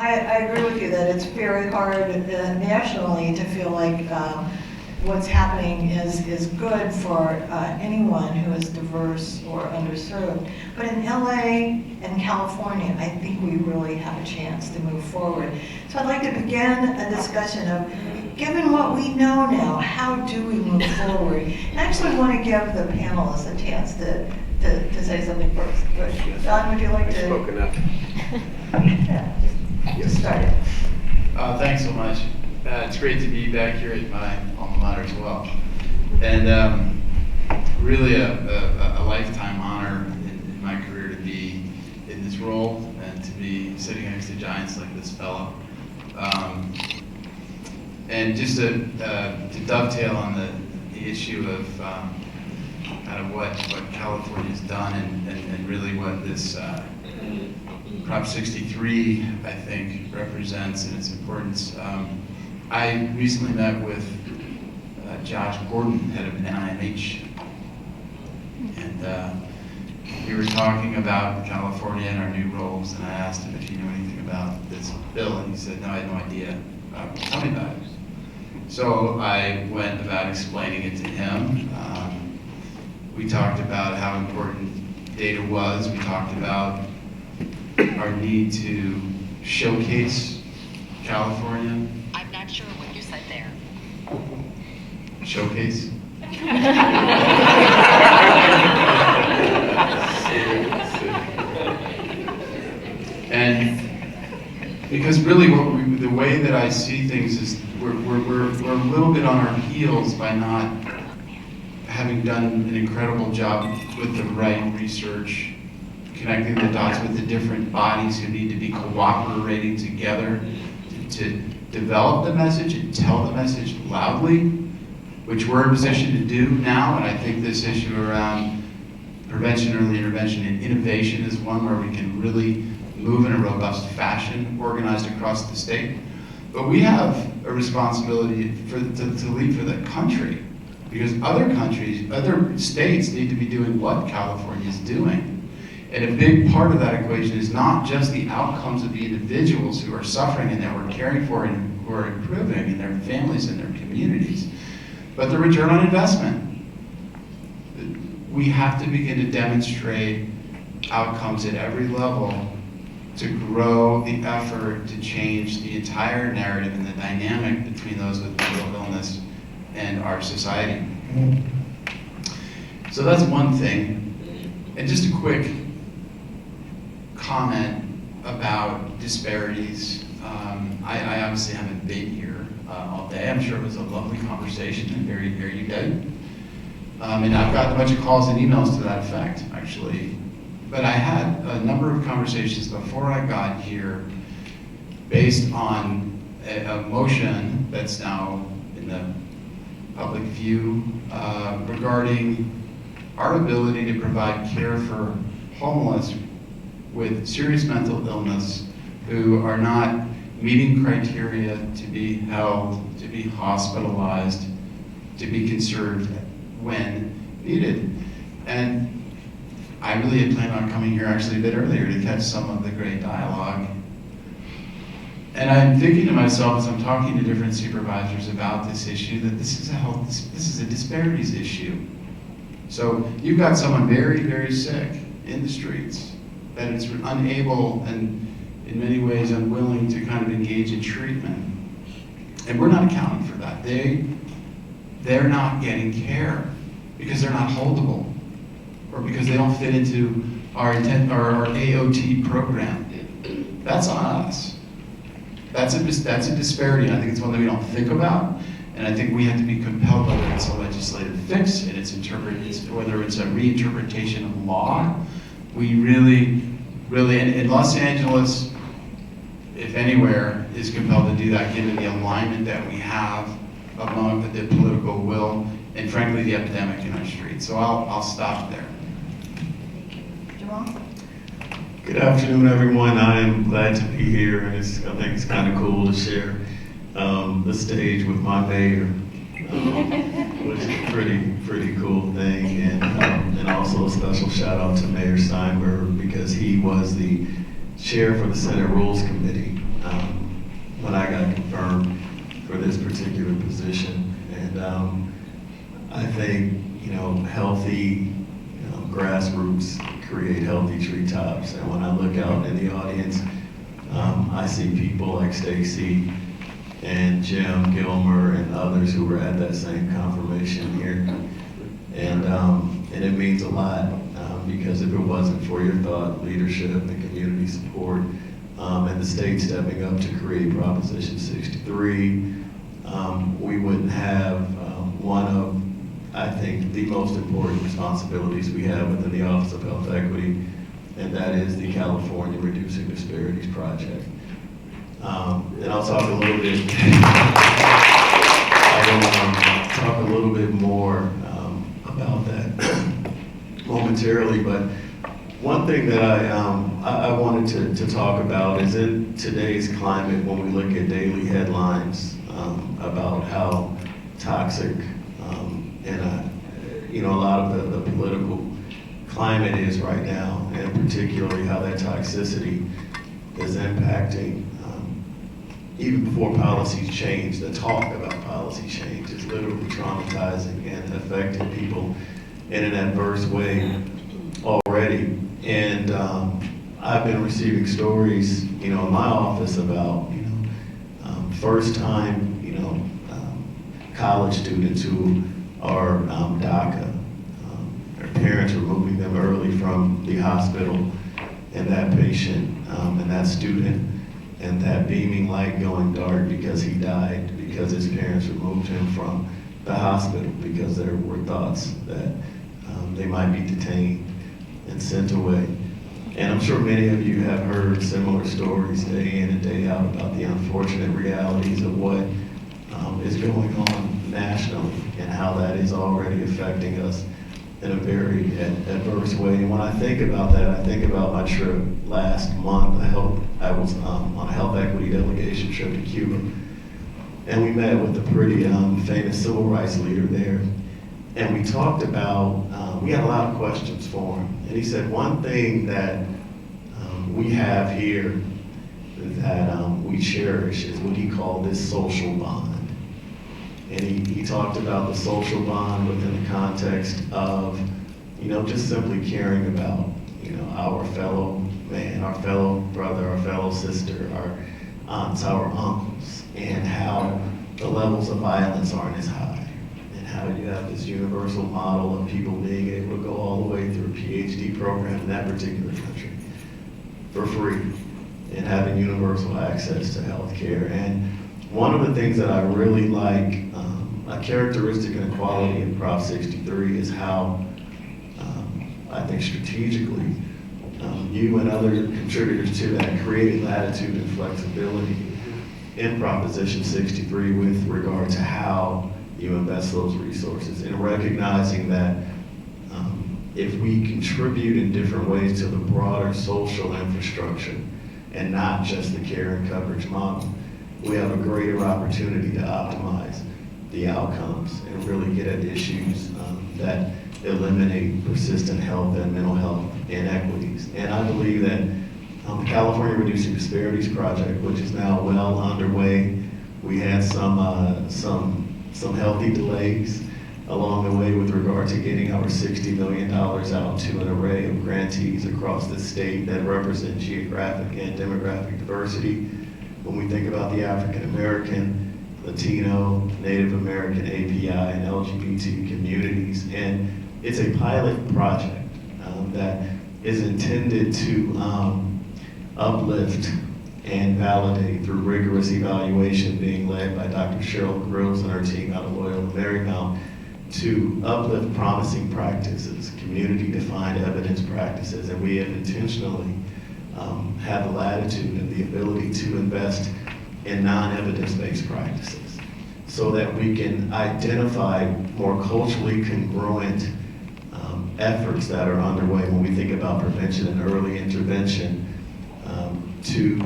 I agree with you that it's very hard nationally to feel like what's happening is good for anyone who is diverse or underserved. But in LA and California, I think we really have a chance to move forward. So I'd like to begin a discussion of, given what we know now, how do we move forward? And I actually want to give the panelists a chance to say something first. Good. Don, would you like to? I've spoken up. Yeah, just start it. Thanks so much. It's great to be back here at my alma mater as well. And really a lifetime honor in my career to be in this role and to be sitting next to giants like this fellow. And just to dovetail on the issue of kind of what California's done and really what this Prop 63, I think, represents and its importance. I recently met with Josh Gordon, head of NIMH, and we were talking about California and our new roles, and I asked him if he knew anything about this bill, and he said, no, I had no idea. Tell me about it. So I went about explaining it to him. We talked about how important data was. We talked about our need to showcase California. I'm not sure what you said there. Showcase. And because really the way that I see things is we're a little bit on our heels by not having done an incredible job with the right research, connecting the dots with the different bodies who need to be cooperating together to develop the message and tell the message loudly, which we're in a position to do now. And I think this issue around prevention, early intervention, and innovation is one where we can really move in a robust fashion, organized across the state. But we have a responsibility to lead for the country, because other countries, other states need to be doing what California is doing. And a big part of that equation is not just the outcomes of the individuals who are suffering and that we're caring for and who are improving in their families and their communities, but the return on investment. We have to begin to demonstrate outcomes at every level to grow the effort to change the entire narrative and the dynamic between those with mental illness and our society. So that's one thing. And just a quick comment about disparities. I obviously haven't been here all day. I'm sure it was a lovely conversation, and very good. And I've gotten a bunch of calls and emails to that effect, actually. But I had a number of conversations before I got here based on a motion that's now in the public view regarding our ability to provide care for homeless with serious mental illness who are not meeting criteria to be held, to be hospitalized, to be conserved when needed. And I really had planned on coming here actually a bit earlier to catch some of the great dialogue. And I'm thinking to myself as I'm talking to different supervisors about this issue that this is a disparities issue. So you've got someone very, very sick in the streets that is unable and in many ways unwilling to kind of engage in treatment. And we're not accounting for that. They're not getting care because they're not holdable or because they don't fit into our AOT program. That's on us. That's a disparity, and I think it's one that we don't think about. And I think we have to be compelled, whether it's a legislative fix and whether it's a reinterpretation of law. We really, in Los Angeles, if anywhere, is compelled to do that given the alignment that we have among the political will and frankly the epidemic in our streets. So I'll stop there. Jahmal? Good afternoon, everyone. I am glad to be here, and I think it's kind of cool to share the stage with my mayor, which is a pretty cool thing. And also a special shout out to Mayor Steinberg because he was the chair for the Senate Rules Committee when I got confirmed for this particular position. And I think, healthy grassroots create healthy treetops. And when I look out in the audience, I see people like Stacy and Jim Gilmer and others who were at that same confirmation here. And it means a lot because if it wasn't for your thought leadership and community support and the state stepping up to create Proposition 63, we wouldn't have one of, I think, the most important responsibilities we have within the Office of Health Equity, and that is the California Reducing Disparities Project. And I'll talk a little bit, more about that momentarily, but one thing that I wanted to talk about is in today's climate, when we look at daily headlines about how toxic and a lot of the political climate is right now, and particularly how that toxicity is impacting, even before policies change, the talk about policy change is literally traumatizing and affecting people in an adverse way already. And I've been receiving stories, in my office about, first time, college students who are DACA. Their parents were moving them early from the hospital, and that patient and that student and that beaming light going dark because he died because his parents removed him from the hospital because there were thoughts that they might be detained and sent away. And I'm sure many of you have heard similar stories day in and day out about the unfortunate realities of what is going on nationally and how that is already affecting us in a very adverse way. And when I think about that, I think about my trip last month. I was on a health equity delegation trip to Cuba, and we met with a pretty famous civil rights leader there. And we talked about, we had a lot of questions for him. And he said, one thing that we have here that we cherish is what he called this social bond. And he talked about the social bond within the context of, just simply caring about, our fellow man, our fellow brother, our fellow sister, our aunts, our uncles, and how the levels of violence aren't as high. And how you have this universal model of people being able to go all the way through a PhD program in that particular country for free and having universal access to health care. And one of the things that I really like, a characteristic and a quality in Prop 63 is how I think strategically you and other contributors to that created latitude and flexibility in Proposition 63 with regard to how you invest those resources, and recognizing that if we contribute in different ways to the broader social infrastructure and not just the care and coverage model, we have a greater opportunity to optimize the outcomes and really get at issues that eliminate persistent health and mental health inequities. And I believe that the California Reducing Disparities Project, which is now well underway, we had some healthy delays along the way with regard to getting our $60 million out to an array of grantees across the state that represent geographic and demographic diversity. When we think about the African American, Latino, Native American, API, and LGBT communities. And it's a pilot project that is intended to uplift and validate through rigorous evaluation being led by Dr. Cheryl Grills and her team out of Loyola Marymount to uplift promising practices, community-defined evidence practices, and we have intentionally have the latitude and the ability to invest in non-evidence-based practices so that we can identify more culturally congruent efforts that are underway when we think about prevention and early intervention to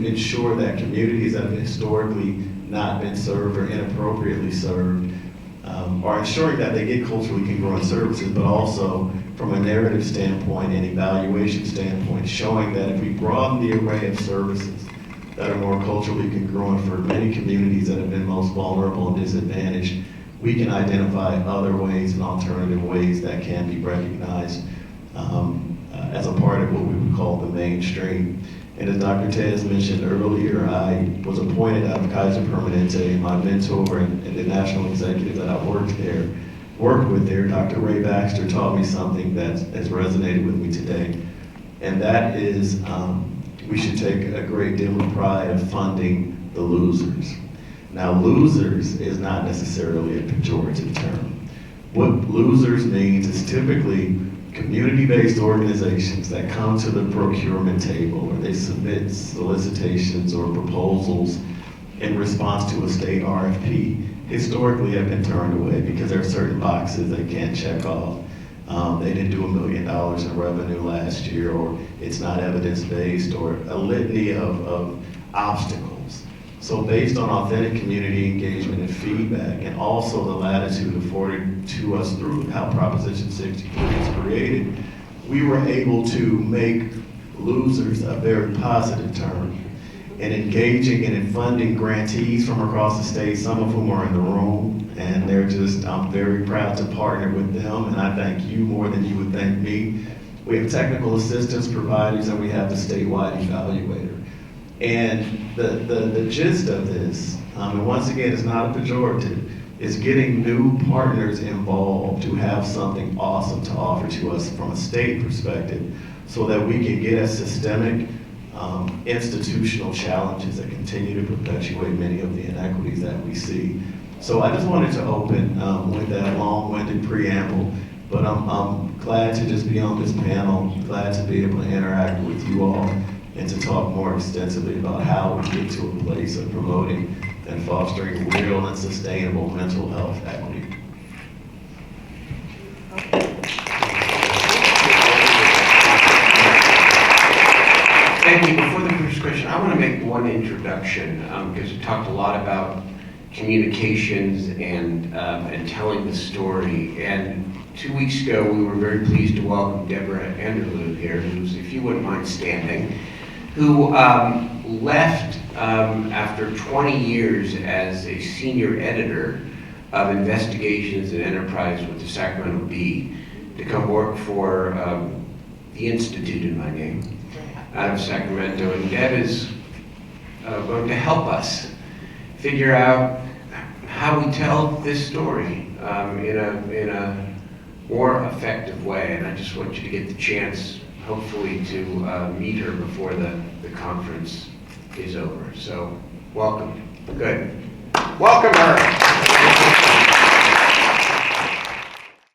ensure that communities that have historically not been served or inappropriately served are ensuring that they get culturally congruent services, but also from a narrative standpoint and evaluation standpoint, showing that if we broaden the array of services that are more culturally congruent for many communities that have been most vulnerable and disadvantaged, we can identify other ways and alternative ways that can be recognized as a part of what we would call the mainstream. And as Dr. Tez mentioned earlier, I was appointed out of Kaiser Permanente, and my mentor and the national executive that I worked with there, Dr. Ray Baxter, taught me something that has resonated with me today. And that is we should take a great deal of pride of funding the losers. Now, losers is not necessarily a pejorative term. What losers means is typically community-based organizations that come to the procurement table, or they submit solicitations or proposals in response to a state RFP, historically have been turned away because there are certain boxes they can't check off. They didn't do $1 million in revenue last year, or it's not evidence-based, or a litany of obstacles. So based on authentic community engagement and feedback, and also the latitude afforded to us through how Proposition 63 is created, we were able to make losers a very positive term. And engaging and in funding grantees from across the state, some of whom are in the room, and I'm very proud to partner with them, and I thank you more than you would thank me. We have technical assistance providers, and we have the statewide evaluator. And the gist of this, and once again, it's not a pejorative, is getting new partners involved who have something awesome to offer to us from a state perspective, so that we can get at systemic institutional challenges that continue to perpetuate many of the inequities that we see. So I just wanted to open with that long-winded preamble, but I'm glad to just be on this panel, glad to be able to interact with you all, and to talk more extensively about how we get to a place of promoting and fostering real and sustainable mental health equity. Thank you. Before the first question, I want to make one introduction because we talked a lot about communications and telling the story. And 2 weeks ago, we were very pleased to welcome Deborah Enderloo here, who's, if you wouldn't mind standing, who left after 20 years as a senior editor of investigations and enterprise with the Sacramento Bee to come work for the Institute in my name out of Sacramento. And Deb is going to help us figure out how we tell this story in a more effective way. And I just want you to get the chance, hopefully, to meet her before the conference is over. So welcome. Good. Welcome her.